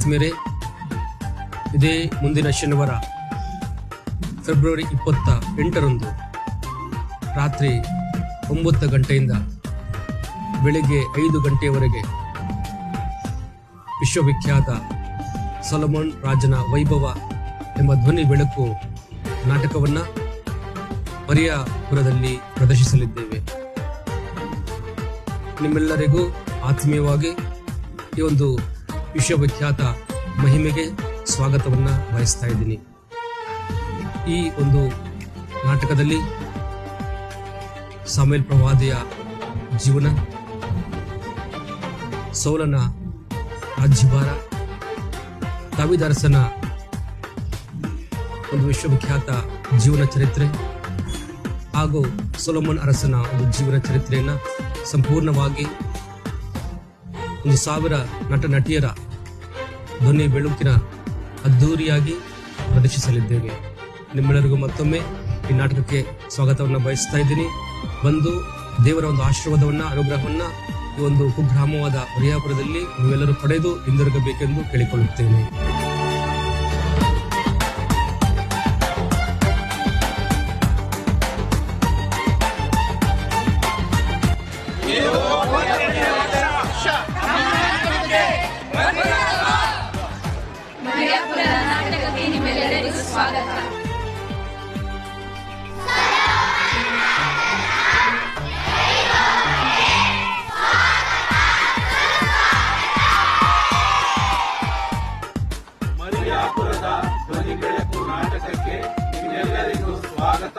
ಆತ್ಮೀಯರೇ, ಇದೇ ಮುಂದಿನ ಶನಿವಾರ ಫೆಬ್ರವರಿ 28ರಂದು ರಾತ್ರಿ 9 ಗಂಟೆಯಿಂದ ಬೆಳಿಗ್ಗೆ 5 ಗಂಟೆಯವರೆಗೆ ವಿಶ್ವವಿಖ್ಯಾತ ಸೊಲೊಮನ್ ರಾಜನ ವೈಭವ ಎಂಬ ಧ್ವನಿ ಬೆಳಕು ನಾಟಕವನ್ನು ಮರಿಯಾಪುರದಲ್ಲಿ ಪ್ರದರ್ಶಿಸಲಿದ್ದೇವೆ. ನಿಮ್ಮೆಲ್ಲರಿಗೂ ಆತ್ಮೀಯವಾಗಿ ಈ ಒಂದು ವಿಶ್ವವಿಖ್ಯಾತ ಮಹಿಮೆಗೆ ಸ್ವಾಗತವನ್ನು ಬಯಸ್ತಾ ಇದ್ದೀನಿ. ಈ ಒಂದು ನಾಟಕದಲ್ಲಿ ಸಾಮುವೇಲ್ ಪ್ರವಾದಿಯ ಜೀವನ, ಸೌಲನ ರಾಜ್ಯಭಾರ, ದಾವೀದ ಅರಸನ ಒಂದು ವಿಶ್ವವಿಖ್ಯಾತ ಜೀವನ ಚರಿತ್ರೆ ಹಾಗೂ ಸೊಲೊಮನ್ ಅರಸನ ಒಂದು ಜೀವನ ಚರಿತ್ರೆಯನ್ನು ಸಂಪೂರ್ಣವಾಗಿ 1000 ನಟ ನಟಿಯರ ಧ್ವನಿ ಬೆಳಕಿನ ಅದ್ಧೂರಿಯಾಗಿ ಪ್ರದರ್ಶಿಸಲಿದ್ದೇವೆ. ನಿಮ್ಮೆಲ್ಲರಿಗೂ ಮತ್ತೊಮ್ಮೆ ಈ ನಾಟಕಕ್ಕೆ ಸ್ವಾಗತವನ್ನು ಬಯಸ್ತಾ ಇದ್ದೀನಿ. ಬಂದು ದೇವರ ಒಂದು ಆಶೀರ್ವಾದವನ್ನು, ಅನುಗ್ರಹವನ್ನು ಈ ಒಂದು ಕುಗ್ರಾಮವಾದ ಮರಿಯಾಪುರದಲ್ಲಿ ನೀವೆಲ್ಲರೂ ಪಡೆದು ಹಿಂದಿರುಗಬೇಕೆಂದು ಕೇಳಿಕೊಳ್ಳುತ್ತೇನೆ. ಮರಿಯಾಪುರದ ನಾಟಕಕ್ಕೆ ನಿಮ್ಮೆಲ್ಲರಿಗೂ ಸ್ವಾಗತ. ಮರಿಯಾಪುರದ ಧ್ವನಿ ಬೆಳಕು ನಾಟಕಕ್ಕೆ ನಿಮ್ಮೆಲ್ಲರಿಗೂ ಸ್ವಾಗತ.